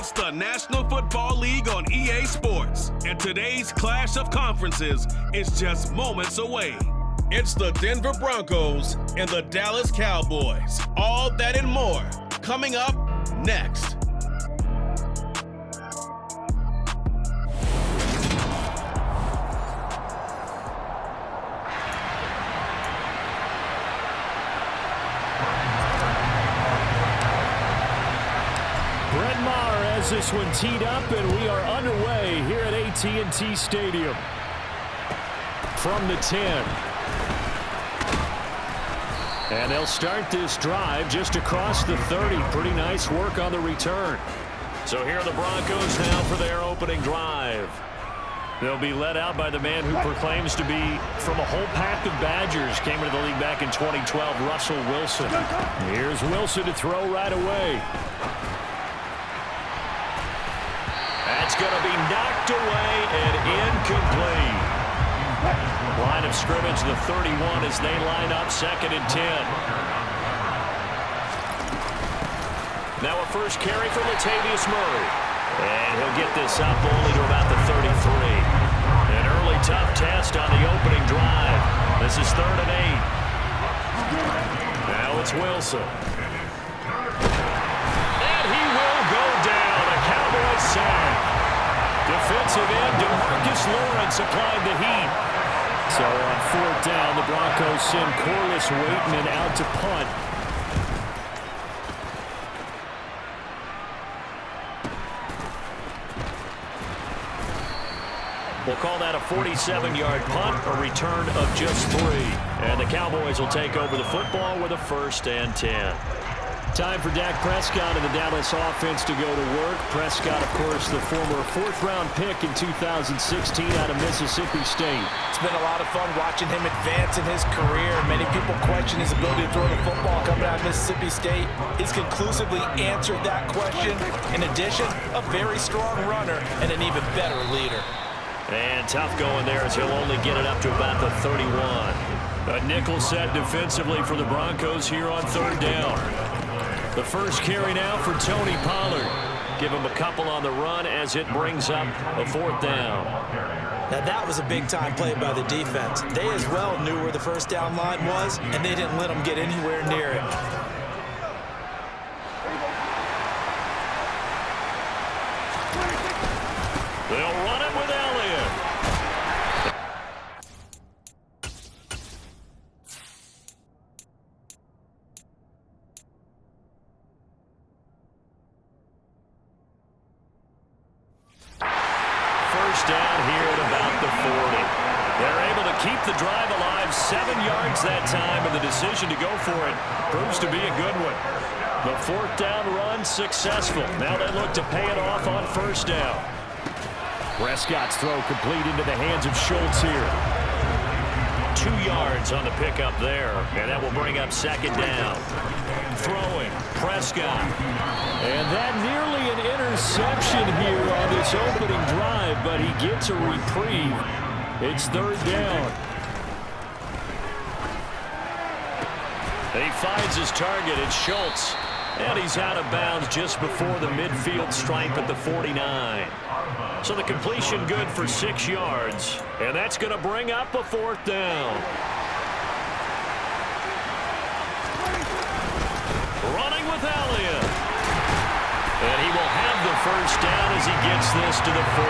It's the National Football League on EA Sports, and today's clash of conferences is just moments away. It's the Denver Broncos and the Dallas Cowboys. All that and more coming up next. Brett Maher has this one teed up, and we are underway here at AT&T Stadium. From the 10. And they'll start this drive just across the 30. Pretty nice work on the return. So here are the Broncos now for their opening drive. They'll be led out by the man who proclaims to be from a whole pack of Badgers. Came into the league back in 2012, Russell Wilson. Here's Wilson to throw right away. That's going to be knocked away and incomplete. Line of scrimmage, the 31 as they line up 2nd and 10. Now a first carry for Latavius Murray. And he'll get this up only to about the 33. An early tough test on the opening drive. This is 3rd and 8. Now it's Wilson. And he will go down. A Cowboys sack. Defensive end DeMarcus Lawrence applied the heat. So on 4th down, the Broncos send Corliss Waitman out to punt. We'll call that a 47-yard punt, a return of just 3. And the Cowboys will take over the football with a 1st and 10. Time for Dak Prescott and the Dallas offense to go to work. Prescott, of course, the former 4th-round pick in 2016 out of Mississippi State. It's been a lot of fun watching him advance in his career. Many people question his ability to throw the football coming out of Mississippi State. He's conclusively answered that question. In addition, a very strong runner and an even better leader. And tough going there as he'll only get it up to about the 31. A nickel set defensively for the Broncos here on 3rd down. The first carry now for Tony Pollard. Give him a couple on the run as it brings up a 4th down. Now that was a big-time play by the defense. They as well knew where the first down line was, and they didn't let them get anywhere near it. They'll run it with Elliott. First down here at about the 40. They're able to keep the drive alive 7 yards that time, and the decision to go for it proves to be a good one. The 4th down run successful. Now they look to pay it off on 1st down. Prescott's throw complete into the hands of Schultz here. 2 yards on the pickup there, and that will bring up 2nd down. Throwing, Prescott. And that nearly an interception here on this opening drive, but he gets a reprieve. It's 3rd down. He finds his target. It's Schultz. And he's out of bounds just before the midfield stripe at the 49. So the completion good for 6 yards. And that's going to bring up a 4th down. Running with Elliott. And he will have the first down as he gets this to the 47.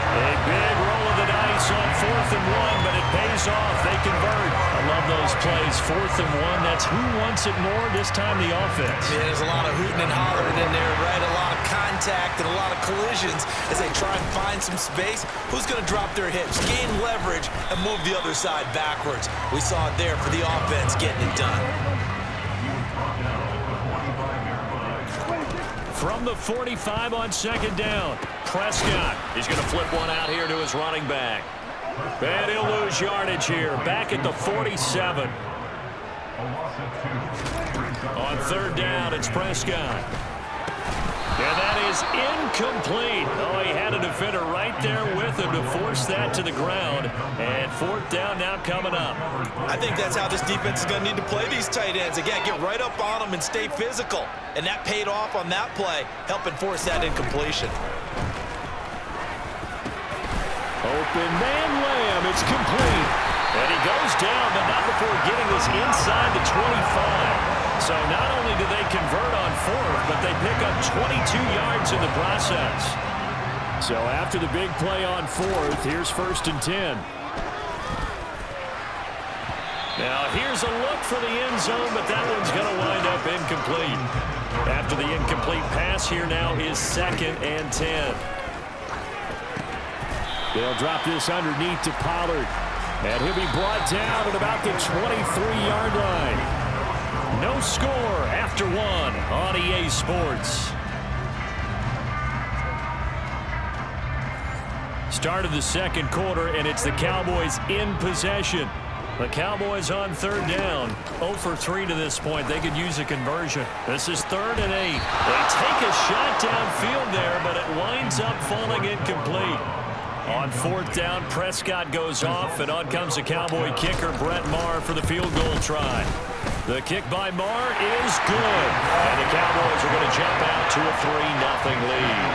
A big roll of the dice on 4th and 1, but it pays off. They convert. I love those plays. 4th and 1, that's who wants it more this time, the offense. Yeah, there's a lot of hooting and hollering in there, right? A lot of contact and a lot of collisions as they try and find some space. Who's going to drop their hips, gain leverage, and move the other side backwards? We saw it there for the offense getting it done. From the 45 on 2nd down, Prescott is going to flip one out here to his running back. And he'll lose yardage here, back at the 47. On 3rd down, it's Prescott. And that is incomplete. Oh, he had a defender right there with him to force that to the ground. And fourth down now coming up. I think that's how this defense is going to need to play these tight ends. Again, get right up on them and stay physical. And that paid off on that play, helping force that incompletion. Open man Lamb, it's complete. And he goes down, but not before getting this inside the 25. So not only do they convert on fourth, but they pick up 22 yards in the process. So after the big play on fourth, here's 1st and 10. Now here's a look for the end zone, but that one's going to wind up incomplete. After the incomplete pass, here now is 2nd and 10. They'll drop this underneath to Pollard. And he'll be brought down at about the 23-yard line. No score after one on EA Sports. Start of the second quarter, and it's the Cowboys in possession. The Cowboys on 3rd down. 0 for 3 to this point. They could use a conversion. This is 3rd and 8. They take a shot downfield there, but it winds up falling incomplete. On 4th down, Prescott goes off, and on comes the Cowboy kicker, Brett Maher, for the field goal try. The kick by Maher is good, and the Cowboys are going to jump out to a 3-0 lead.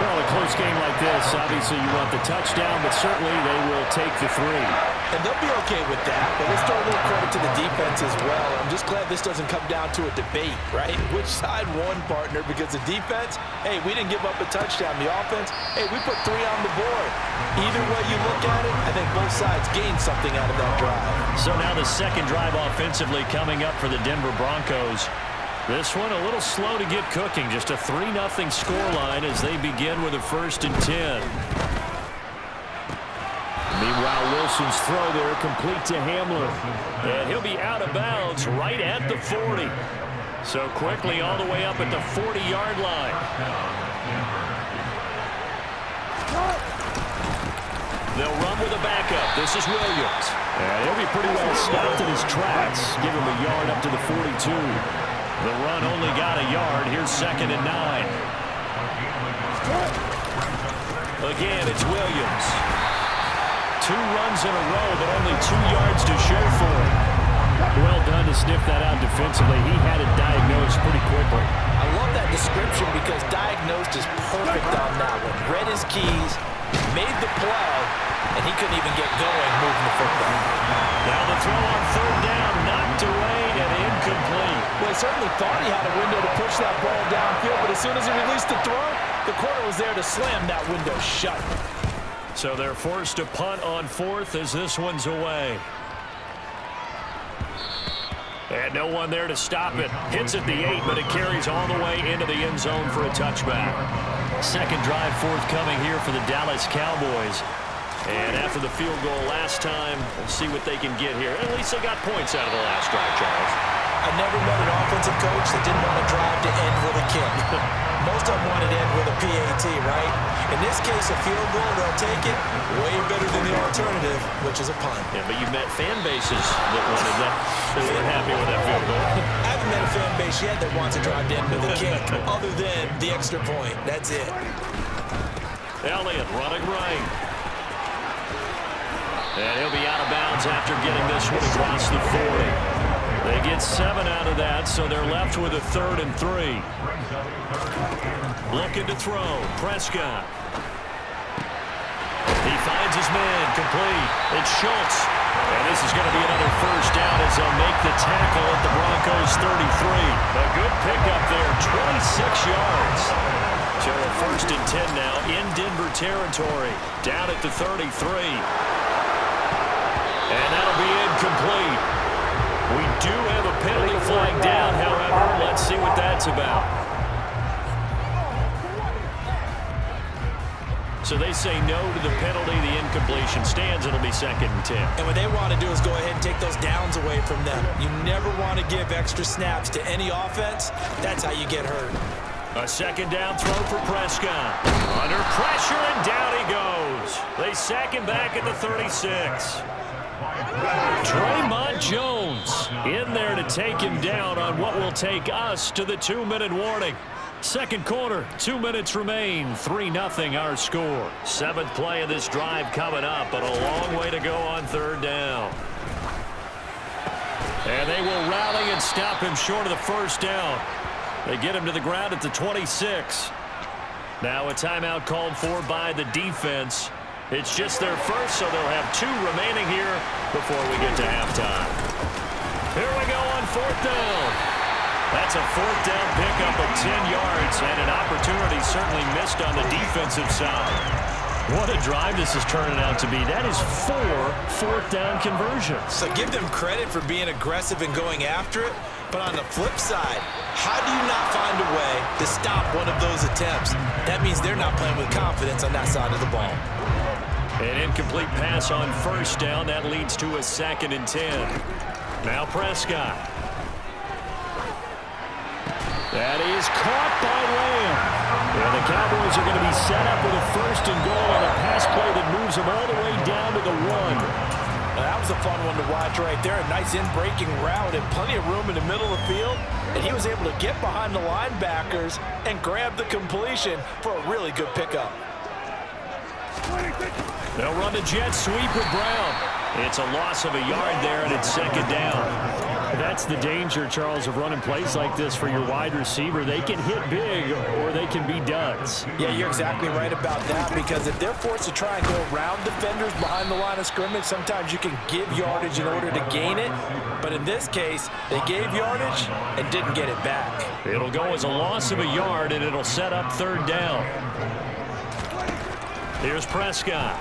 Well, a close game like this, obviously you want the touchdown, but certainly they will take the 3. And they'll be okay with that, but let's throw a little credit to the defense as well. I'm just glad this doesn't come down to a debate, right? Which side won, partner? Because the defense, hey, we didn't give up a touchdown. The offense, hey, we put 3 on the board. Either way you look at it, I think both sides gained something out of that drive. So now the second drive offensively coming up for the Denver Broncos. This one a little slow to get cooking. Just a 3-0 scoreline as they begin with a 1st and 10. Meanwhile, Wilson's throw there complete to Hamler. And he'll be out of bounds right at the 40. So quickly all the way up at the 40-yard line. They'll run with a backup. This is Williams. And he'll be pretty well stopped in his tracks. Give him a yard up to the 42. The run only got a yard. Here's 2nd and 9. Again, it's Williams. 2 runs in a row, but only 2 yards to show for him. Well done to sniff that out defensively. He had it diagnosed pretty quickly. I love that description because diagnosed is perfect on that one. Read his keys, made the play, and he couldn't even get going moving the football. Now the throw on 3rd down, knocked away and incomplete. Well, he certainly thought he had a window to push that ball downfield, but as soon as he released the throw, the corner was there to slam that window shut. So they're forced to punt on 4th as this one's away. And no one there to stop it. Hits at the 8, but it carries all the way into the end zone for a touchback. Second drive forthcoming here for the Dallas Cowboys. And after the field goal last time, we'll see what they can get here. At least they got points out of the last drive, Charles. I never met an offensive coach that didn't want a drive to end with a kick. Most of them wanted to end with a PAT, right? In this case, a field goal, they'll take it. Way better than the alternative, which is a punt. Yeah, but you met fan bases that wanted that. They weren't happy with that field goal. I haven't met a fan base yet that wants a drive to end with a kick, other than the extra point. That's it. Elliott running right. And he'll be out of bounds after getting this one across the 40. They get 7 out of that, so they're left with a 3rd and 3. Looking to throw. Prescott. He finds his man. Complete. It's Schultz. And this is going to be another 1st down as they'll make the tackle at the Broncos' 33. A good pickup there. 26 yards. So a 1st and 10 now in Denver territory. Down at the 33. And that'll be incomplete. We do have a penalty flag down, however. Let's see what that's about. So they say no to the penalty. The incompletion stands. It'll be 2nd and 10. And what they want to do is go ahead and take those downs away from them. You never want to give extra snaps to any offense. That's how you get hurt. A 2nd down throw for Prescott. Under pressure, and down he goes. They sack him back at the 36. Draymond Jones in there to take him down on what will take us to the 2-minute warning. Second quarter, 2 minutes remain, 3-0 our score. Seventh play of this drive coming up, but a long way to go on third down. And they will rally and stop him short of the first down. They get him to the ground at the 26. Now a timeout called for by the defense. It's just their first, so they'll have 2 remaining here before we get to halftime. Here we go on fourth down. That's a fourth down pickup of 10 yards, and an opportunity certainly missed on the defensive side. What a drive this is turning out to be. That is 4 fourth down conversions. So give them credit for being aggressive and going after it, but on the flip side, how do you not find a way to stop one of those attempts? That means they're not playing with confidence on that side of the ball. An incomplete pass on first down. That leads to a 2nd and 10. Now Prescott. That is caught by Lamb. And the Cowboys are going to be set up with a 1st and goal on a pass play that moves them all the way down to the 1. Now, that was a fun one to watch right there. A nice in-breaking route and plenty of room in the middle of the field. And he was able to get behind the linebackers and grab the completion for a really good pickup. They'll run the jet sweep with Brown. It's a loss of a yard there, and it's 2nd down. That's the danger, Charles, of running plays like this for your wide receiver. They can hit big or they can be duds. Yeah, you're exactly right about that, because if they're forced to try and go around defenders behind the line of scrimmage, sometimes you can give yardage in order to gain it. But in this case, they gave yardage and didn't get it back. It'll go as a loss of a yard, and it'll set up 3rd down. Here's Prescott.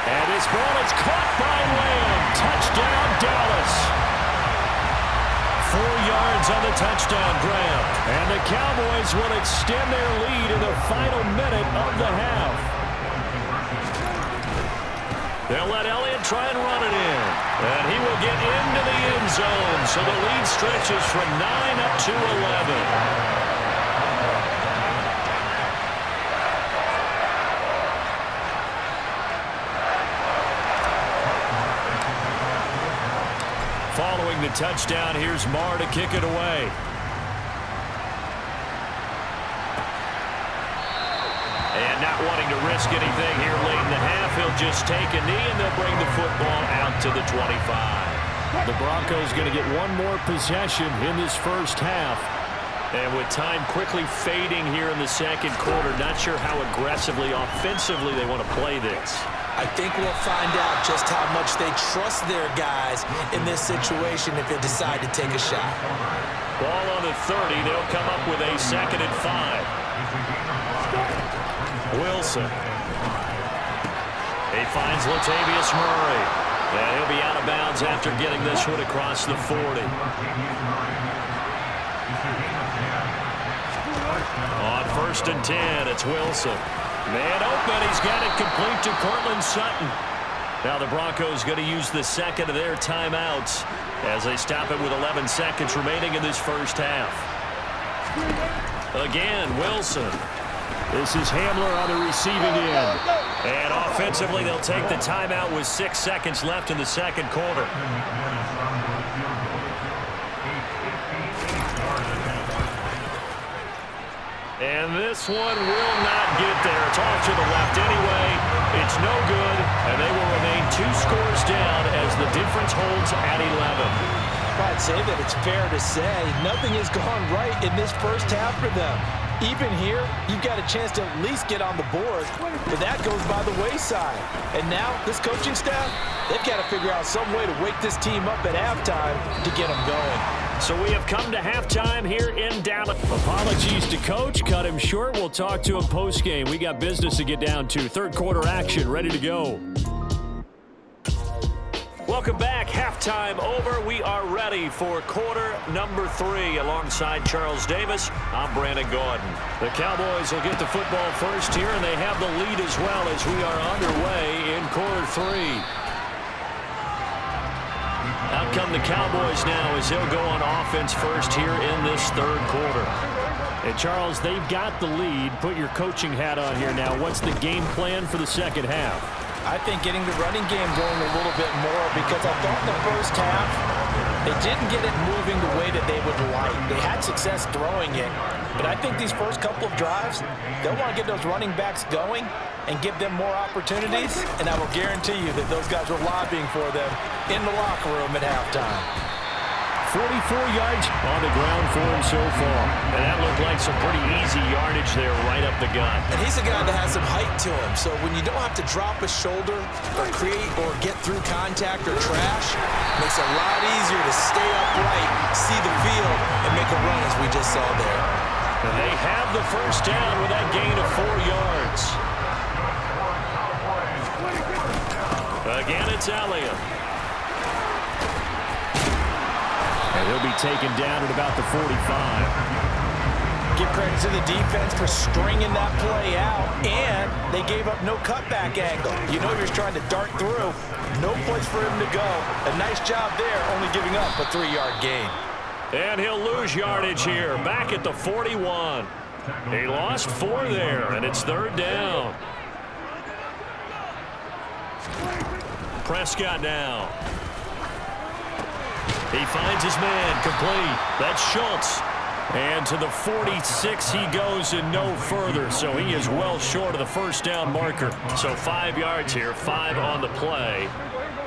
And this ball is caught by Lamb. Touchdown, Dallas. 4 yards on the touchdown grab. And the Cowboys will extend their lead in the final minute of the half. They'll let Elliott try and run it in. And he will get into the end zone. So the lead stretches from 9 up to 11. Following the touchdown, here's Marr to kick it away. And not wanting to risk anything here late in the half, he'll just take a knee, and they'll bring the football out to the 25. The Broncos going to get one more possession in this first half. And with time quickly fading here in the second quarter, not sure how aggressively, offensively they want to play this. I think we'll find out just how much they trust their guys in this situation if they decide to take a shot. Ball on the 30. They'll come up with a 2nd and 5. Wilson. He finds Latavius Murray. And he'll be out of bounds after getting this one across the 40. On 1st and 10, it's Wilson. Man open, he's got it complete to Courtland Sutton. Now the Broncos going to use the 2nd of their timeouts as they stop it with 11 seconds remaining in this first half. Again, Wilson. This is Hamler on the receiving end. And offensively, they'll take the timeout with 6 seconds left in the second quarter. And this one will not get there. It's off to the left anyway. It's no good, and they will remain 2 scores down as the difference holds at 11. I'd say that it's fair to say nothing has gone right in this first half for them. Even here, you've got a chance to at least get on the board, but that goes by the wayside. And now, this coaching staff, they've got to figure out some way to wake this team up at halftime to get them going. So we have come to halftime here in Dallas. Apologies to Coach. Cut him short. We'll talk to him post-game. We got business to get down to. Third quarter action ready to go. Welcome back. Halftime over. We are ready for quarter number 3 alongside Charles Davis. I'm Brandon Gordon. The Cowboys will get the football first here, and they have the lead as well as we are underway in quarter 3. Out come the Cowboys now as they'll go on offense first here in this third quarter. And Charles, they've got the lead. Put your coaching hat on here now. What's the game plan for the second half? I think getting the running game going a little bit more, because I thought in the first half They didn't get it moving the way that they would like. They had success throwing it, but I think these first couple of drives, they'll want to get those running backs going and give them more opportunities, and I will guarantee you that those guys were lobbying for them in the locker room at halftime. 44 yards on the ground for him so far. And that looked like some pretty easy yardage there right up the gut. And he's a guy that has some height to him, so when you don't have to drop a shoulder or create or get through contact or trash, it makes it a lot easier to stay upright, see the field, and make a run as we just saw there. And they have the first down with that gain of 4 yards. Again, it's Elliott. And he'll be taken down at about the 45. Give credit to the defense for stringing that play out, and they gave up no cutback angle. You know you're trying to dart through. No place for him to go. A nice job there, only giving up a 3-yard gain. And he'll lose yardage here, back at the 41. He lost 4 there, and it's 3rd down. Prescott now. He finds his man, complete. That's Schultz. And to the 46 he goes and no further, so he is well short of the first down marker. So 5 yards here, 5 on the play.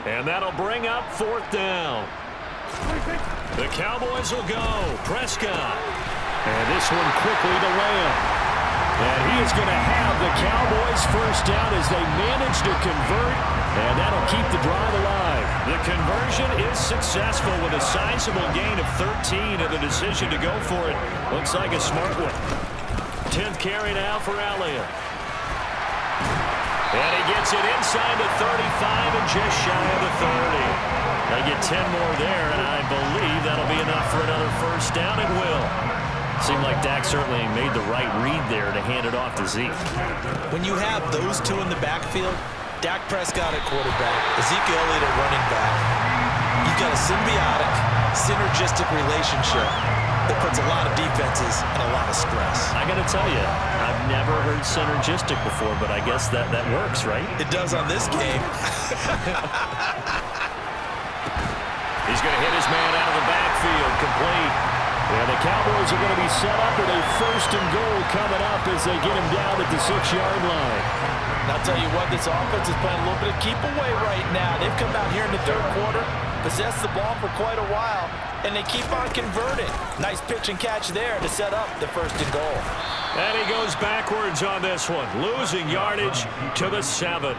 And that'll bring up 4th down. The Cowboys will go. Prescott. And this one quickly to Lamb. And he is going to have the Cowboys first down as they manage to convert, and that'll keep the drive alive. The conversion is successful with a sizable gain of 13, and the decision to go for it looks like a smart one. 10th carry now for Elliott. And he gets it inside the 35 and just shy of the 30. They get 10 more there, and I believe that'll be enough for another first down. It will. Seemed like Dak certainly made the right read there to hand it off to Zeke. When you have those two in the backfield, Dak Prescott at quarterback, Ezekiel Elliott at running back, you've got a symbiotic, synergistic relationship that puts a lot of defenses in a lot of stress. I got to tell you, I've never heard synergistic before, but I guess that works, right? It does on this game. He's going to hit his man out of the backfield, complete. And the Cowboys are going to be set up with a 1st and goal coming up as they get him down at the 6-yard line. And I'll tell you what, this offense is playing a little bit of keep away right now. They've come out here in the 3rd quarter, possessed the ball for quite a while, and they keep on converting. Nice pitch and catch there to set up the 1st and goal. And he goes backwards on this one, losing yardage to the 7.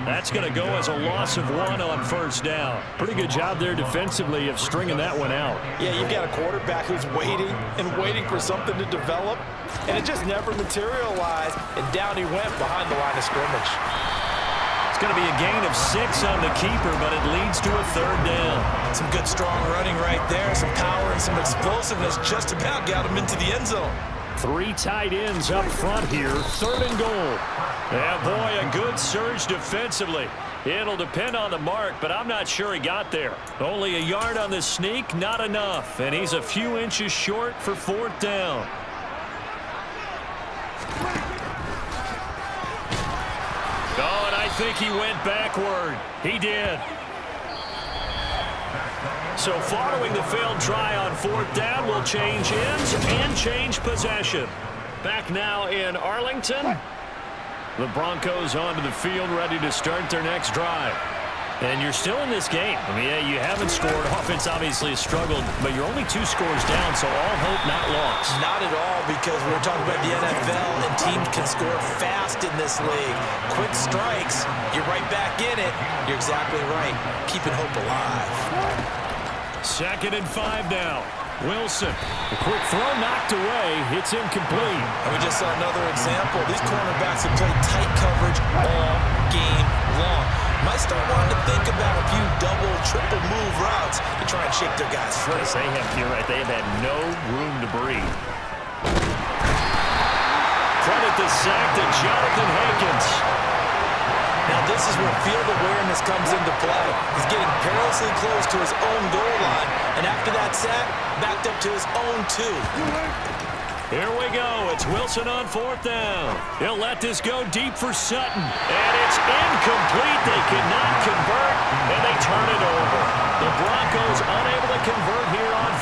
That's going to go as a loss of 1 on first down. Pretty good job there defensively of stringing that one out. Yeah, you've got a quarterback who's waiting and waiting for something to develop, and it just never materialized, and down he went behind the line of scrimmage. It's going to be a gain of 6 on the keeper, but it leads to a 3rd down. Some good strong running right there, some power and some explosiveness just about got him into the end zone. 3 tight ends up front here, 3rd and goal. Yeah, boy, a good surge defensively. It'll depend on the mark, but I'm not sure he got there. Only a yard on the sneak, not enough. And he's a few inches short for 4th down. Oh, and I think he went backward. He did. So following the failed try on 4th down, will change ends and change possession. Back now in Arlington. The Broncos onto the field, ready to start their next drive. And you're still in this game. I mean, yeah, you haven't scored. Offense obviously has struggled, but you're only 2 scores down, so all hope not lost. Not at all, because we're talking about the NFL, and teams can score fast in this league. Quick strikes, you're right back in it. You're exactly right. Keeping hope alive. 2nd and 5 now. Wilson, a quick throw knocked away. It's incomplete. And we just saw another example. These cornerbacks have played tight coverage all game long. Might start wanting to think about a few double, triple move routes to try and shake their guys free. You're right, they have had no room to breathe. Credit the sack to Jonathan Hankins. Now this is where field awareness comes into play. He's getting perilously close to his own goal line, and after that sack, backed up to his own 2. Here we go. It's Wilson on 4th down. He'll let this go deep for Sutton. And it's incomplete. They cannot convert, and they turn it over. The Broncos unable to convert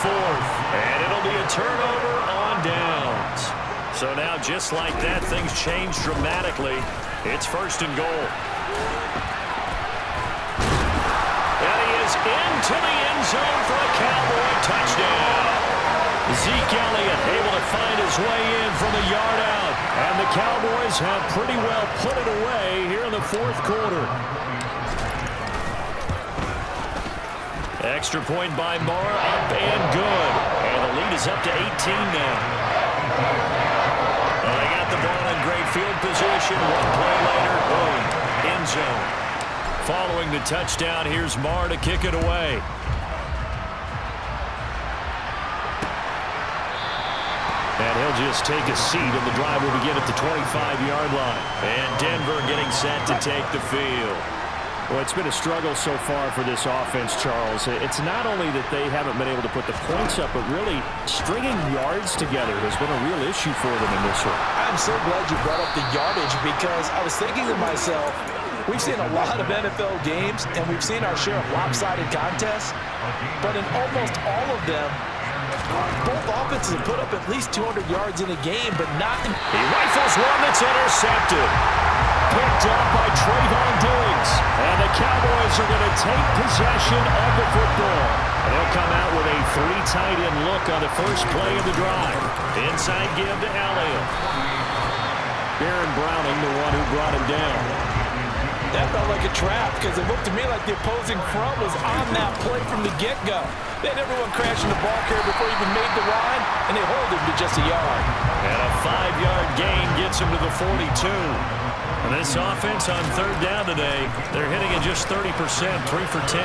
fourth. And it'll be a turnover on downs. So now, just like that, things change dramatically. It's first and goal. And he is into the end zone for a Cowboy touchdown. Zeke Elliott able to find his way in from a yard out. And the Cowboys have pretty well put it away here in the fourth quarter. Extra point by Moore, up and good. And the lead is up to 18 now. Well, they got the ball in great field position. One play later, boom, end zone. Following the touchdown, here's Moore to kick it away. And he'll just take a seat, and the drive will begin at the 25-yard line. And Denver getting set to take the field. Well, it's been a struggle so far for this offense, Charles. It's not only that they haven't been able to put the points up, but really stringing yards together has been a real issue for them in this one. I'm so glad you brought up the yardage, because I was thinking to myself, we've seen a lot of NFL games, and we've seen our share of lopsided contests, but in almost all of them, both offenses have put up at least 200 yards in a game, but not in... He rifles one that's intercepted. Picked up by Trayvon Diggs. And the Cowboys are going to take possession of the football. And they'll come out with a three tight end look on the first play of the drive. Inside give to Elliott. Baron Browning, the one who brought him down. That felt like a trap, because it looked to me like the opposing front was on that play from the get-go. They had everyone crashing the ball carrier before he even made the line, and they hold him to just a yard. And a 5-yard gain gets him to the 42. And this offense on third down today, they're hitting at just 30%, 3 for 10.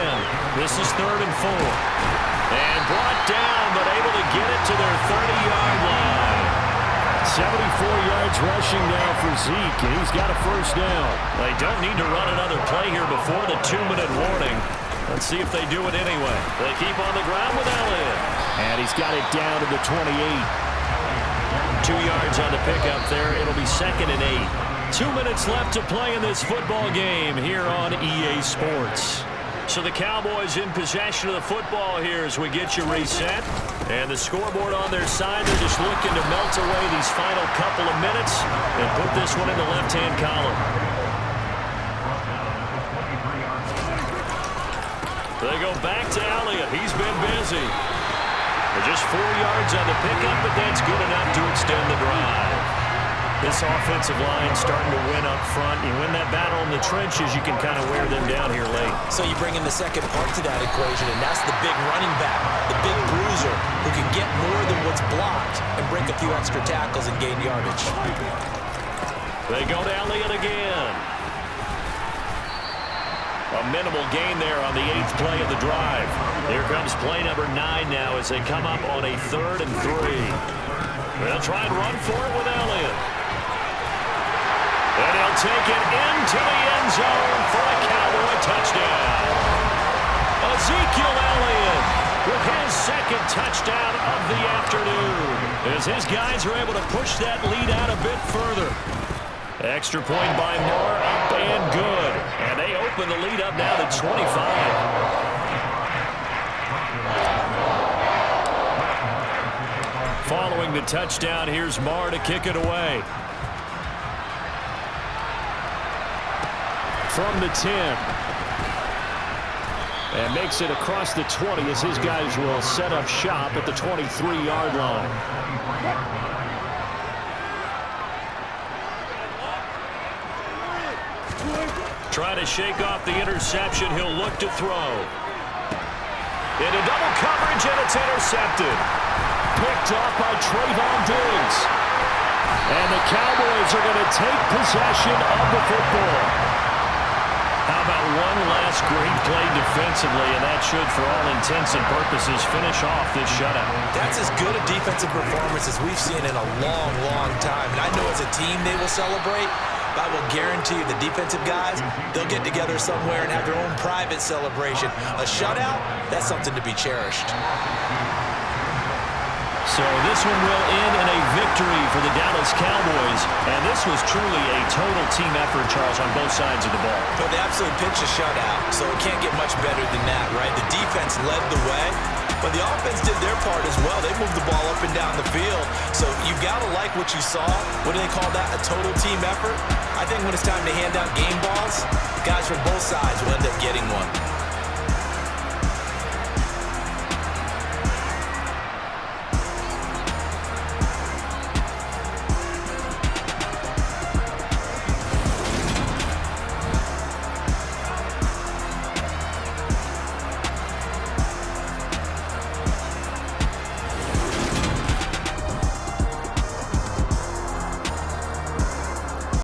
This is 3rd and 4. And brought down, but able to get it to their 30-yard line. 74 yards rushing now for Zeke, and he's got a first down. They don't need to run another play here before the 2-minute warning. Let's see if they do it anyway. They keep on the ground with Elliott. And he's got it down to the 28. 2 yards on the pickup there. It'll be 2nd and 8. 2 minutes left to play in this football game here on EA Sports. So the Cowboys in possession of the football here as we get you reset. And the scoreboard on their side, they're just looking to melt away these final couple of minutes and put this one in the left-hand column. They go back to Elliott. He's been busy. They're just 4 yards on the pickup, but that's good enough to extend the drive. This offensive line starting to win up front. You win that battle in the trenches, you can kind of wear them down here late. So you bring in the second part to that equation, and that's the big running back, the big bruiser, who can get more than what's blocked and break a few extra tackles and gain yardage. They go to Elliott again. A minimal gain there on the 8th play of the drive. Here comes play number 9 now as they come up on a 3rd and 3. They'll try and run for it with Elliott. And he'll take it into the end zone for a Cowboy touchdown. Ezekiel Elliott with his 2nd touchdown of the afternoon as his guys are able to push that lead out a bit further. Extra point by Moore, up and good. And they open the lead up now to 25. Following the touchdown, here's Moore to kick it away. From the 10. And makes it across the 20 as his guys will set up shop at the 23-yard line. Try to shake off the interception. He'll look to throw. Into double coverage, and it's intercepted. Picked off by Trayvon Diggs. And the Cowboys are going to take possession of the football. How about one last great play defensively, and that should, for all intents and purposes, finish off this shutout. That's as good a defensive performance as we've seen in a long, long time. And I know as a team they will celebrate, but I will guarantee you the defensive guys, they'll get together somewhere and have their own private celebration. A shutout, that's something to be cherished. So this one will end in a victory for the Dallas Cowboys. And this was truly a total team effort, Charles, on both sides of the ball. But they absolutely pitched a shutout, so it can't get much better than that, right? The defense led the way. But the offense did their part as well. They moved the ball up and down the field. So you got to like what you saw. What do they call that? A total team effort? I think when it's time to hand out game balls, guys from both sides will end up getting one.